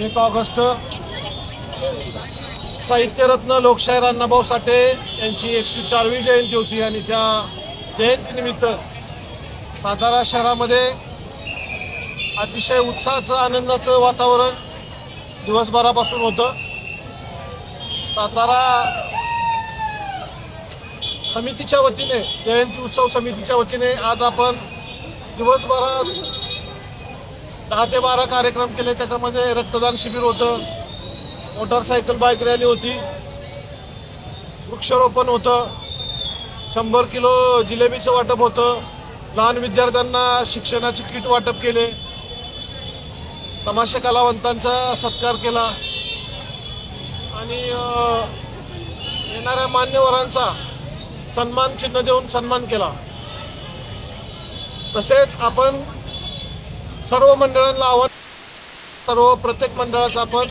1 August साहित्यरत्न लोकशाहीर अण्णाभाऊ साठे यांची 104वी जयंती होती आणि त्या जयंतीनिमित्त सातारा शहरामध्ये अतिशय उत्साहाचं आनंदाचं वातावरण दिवसभरापासून होतं। सातारा समितीच्या वतीने जयंती उत्सव समितीच्या वतीने आज आपण दिवसभरात 10 ते 12 कार्यक्रम केले। त्याच्यामध्ये रक्तदान शिबिर होतं, मोटरसायकल बाईक रॅली होती, वृक्षारोपण होतं, 100 किलो जिलेबीचं वाटप होतं, लहान विद्यार्थ्यांना शिक्षणाची किट वाटप केले, तमाशा कलावंतांचा सत्कार केला आणि येणाऱ्या मान्यवरांचा सन्मान चिन्ह देऊन सन्मान केला। तसेच आपण सर्व मंडळांना आव्हान प्रत्येक मंडळाचा आपण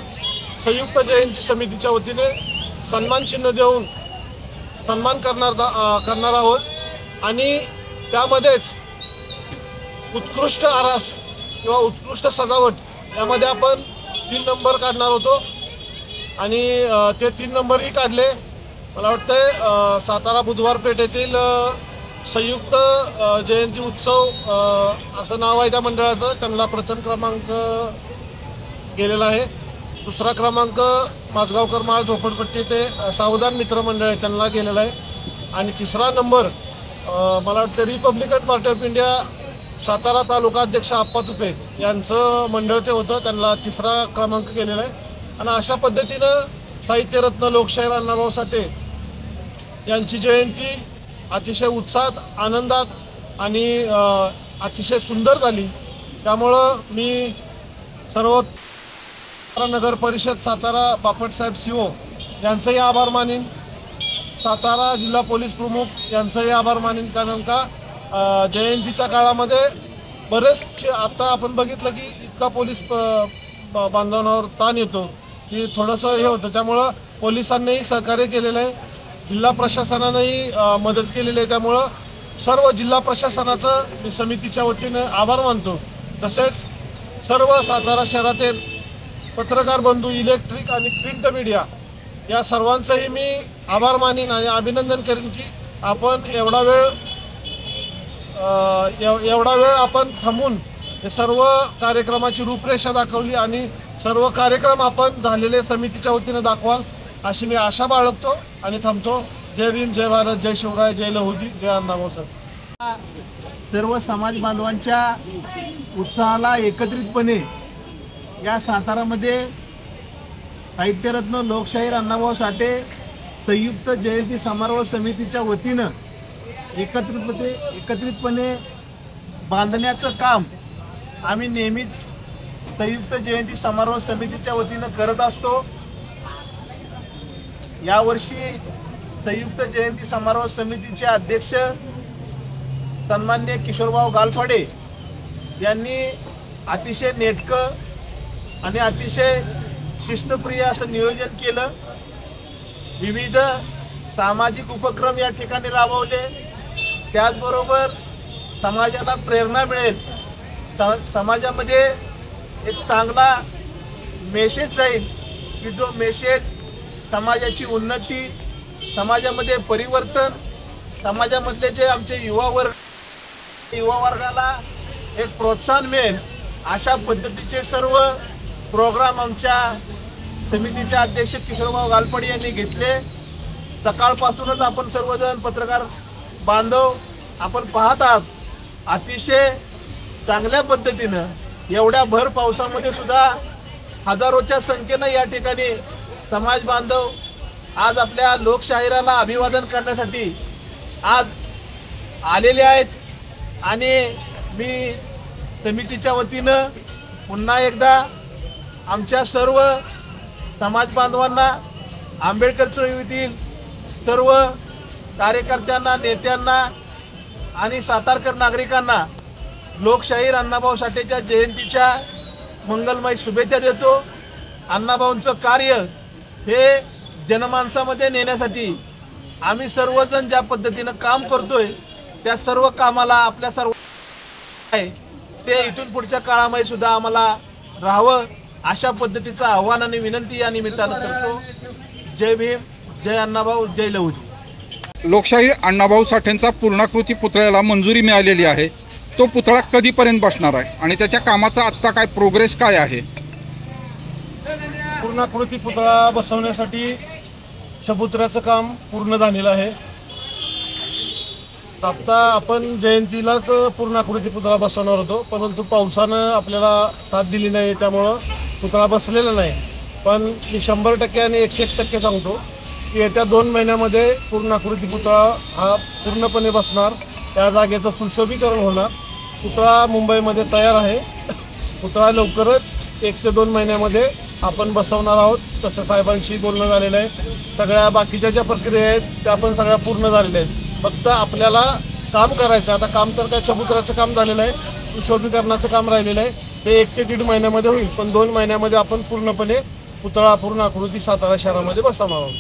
संयुक्त जयंती समितीच्या वतीने सन्मान चिन्ह देऊन सन्मान करणार आहोत आणि त्यामध्येच उत्कृष्ट आरास किंवा उत्कृष्ट सजावट यामध्ये आपण 3 नंबर काढणार होतो आणि ते 3 नंबरही काढले। मला वाटतं सातारा बुधवार पेठेतील संयुक्त जयंती उत्सव असं नाव आहे त्या मंडळाचं, त्यांना प्रथम क्रमांक गेलेला आहे। दुसरा क्रमांक माझगावकर माळ झोपडपट्टी ते सावधान मित्र मंडळ आहे त्यांना गेलेला आहे आणि तिसरा नंबर मला वाटतं republican party of India Satara taluka अध्यक्ष आप्पा तुपे यांचं मंडळ ते होतं, त्यांना 3रा क्रमांक गेलेला आहे। आणि अशा पद्धतीनं साहित्यरत्न लोकशाहीर अण्णाभाऊ साठे यांची जयंती अतिशय उत्साहात आनंदात आणि अतिशय सुंदर झाली। त्यामुळं मी सर्व नगर परिषद सातारा बापटसाहेब CO यांचंही आभार मानीन, सातारा जिल्हा पोलीस प्रमुख यांचंही आभार मानीन, कारण का जयंतीच्या काळामध्ये बरेच आता आपण बघितलं की इतका पोलीस बांधवांवर ताण येतो की थोडंसं हे होतं, त्यामुळं पोलिसांनीही सहकार्य केलेलं आहे, जिल्हा प्रशासनानेही मदत केलेली आहे। त्यामुळं सर्व जिल्हा प्रशासनाचं मी समितीच्या वतीने आभार मानतो। तसेच सर्व सातारा शहरातील पत्रकार बंधू, इलेक्ट्रिक आणि प्रिंट मीडिया या सर्वांचंही मी आभार मानीन आणि अभिनंदन करेन की आपण एवढा वेळ आपण थांबून हे सर्व कार्यक्रमाची रूपरेषा दाखवली आणि सर्व कार्यक्रम आपण झालेले समितीच्या वतीने दाखवाल अशी मी आशा बाळगतो आणि थांबतो। जय भीम, जय भारत, जय शिवराय, जय लहुजी, जय अण्णाभाऊ साठे। सर्व समाज बांधवांच्या उत्साहाला एकत्रितपणे या सातारामध्ये साहित्यरत्न लोकशाहीर अण्णाभाऊ साठे संयुक्त जयंती समारोह समितीच्या वतीनं एकत्रितपणे बांधण्याचं काम आम्ही नेहमीच संयुक्त जयंती समारोह समितीच्या वतीनं करत असतो। यावर्षी संयुक्त जयंती समारोह समितीचे अध्यक्ष सन्माननीय किशोरभाऊ गालफाडे यांनी अतिशय नेटकं आणि अतिशय शिस्तप्रिय असं नियोजन केलं। विविध सामाजिक उपक्रम या ठिकाणी राबवले, त्याचबरोबर समाजाला प्रेरणा मिळेल, समाजामध्ये एक चांगला मेसेज जाईल की जो मेसेज समाजाची उन्नती, समाजामध्ये परिवर्तन, समाजामधले जे आमचे युवा वर्गाला एक प्रोत्साहन मिळेल अशा पद्धतीचे सर्व प्रोग्राम आमच्या समितीचे अध्यक्ष किशोरभाऊ गालफाडे यांनी घेतले। सकाळपासूनच आपण सर्वजण पत्रकार बांधव आपण पाहत आहात, अतिशय चांगल्या पद्धतीनं एवढ्या भर पावसामध्ये सुद्धा हजारोच्या संख्येनं या ठिकाणी समाज बांधव आज आपल्या लोकशाहीराला अभिवादन करण्यासाठी आज आलेले आहेत आणि मी समितीच्या वतीनं पुन्हा एकदा आमच्या सर्व समाज बांधवांना, आंबेडकर चळवळीतील सर्व कार्यकर्त्यांना, नेत्यांना आणि सातारकर नागरिकांना लोकशाहीर अण्णाभाऊ साठेच्या जयंतीच्या मंगलमय शुभेच्छा देतो। अण्णाभाऊंचं कार्य हे जनमानसामध्ये नेण्यासाठी आम्ही सर्वजण ज्या पद्धतीनं काम करतोय त्या सर्व कामाला आपल्या सर्व ते इथून पुढच्या काळामध्ये सुद्धा आम्हाला राहावं अशा पद्धतीचं आव्हान आणि विनंती या निमित्तानं करतो. जय भीम, जय अण्णाभाऊ, जय लहुजी. लोकशाहीर अण्णाभाऊ साठेंचा पूर्णाकृती पुतळ्याला मंजुरी मिळालेली आहे. तो पुतळा कधीपर्यंत बसणार आहे आणि त्याच्या कामाचा आत्ता काय प्रोग्रेस काय आहे? पूर्णाकृती पुतळा बसवण्यासाठी चबुतऱ्याचं काम पूर्ण झालेलं आहे. आत्ता आपण जयंतीलाच पूर्णाकृती पुतळा बसवणार होतो, परंतु पावसानं आपल्याला साथ दिली नाही, त्यामुळं पुतळा बसलेला नाही. पण मी 100% आणि 101% सांगतो की येत्या 2 महिन्यामध्ये पूर्णाकृती पुतळा हा पूर्णपणे बसणार. त्या जागेचं सुशोभीकरण होणार. पुतळा मुंबईमध्ये तयार आहे. पुतळा लवकरच 1 ते 2 महिन्यामध्ये आपण बसवणार आहोत. तसं साहेबांशी बोलणं झालेलं आहे. सगळ्या बाकीच्या ज्या प्रक्रिया आहेत त्या पण सगळ्या पूर्ण झालेल्या आहेत. फक्त आपल्याला काम करायचं. आता काम तर काय चबुतऱ्याचं काम झालेलं आहे, सुशोभीकरणाचं काम राहिलेलं आहे. ते 1 ते 1.5 महिन्यामध्ये होईल, पण 2 महिन्यामध्ये आपण पूर्णपणे पुतळा पूर्णाकृती सातारा शहरामध्ये बसवणार आहोत.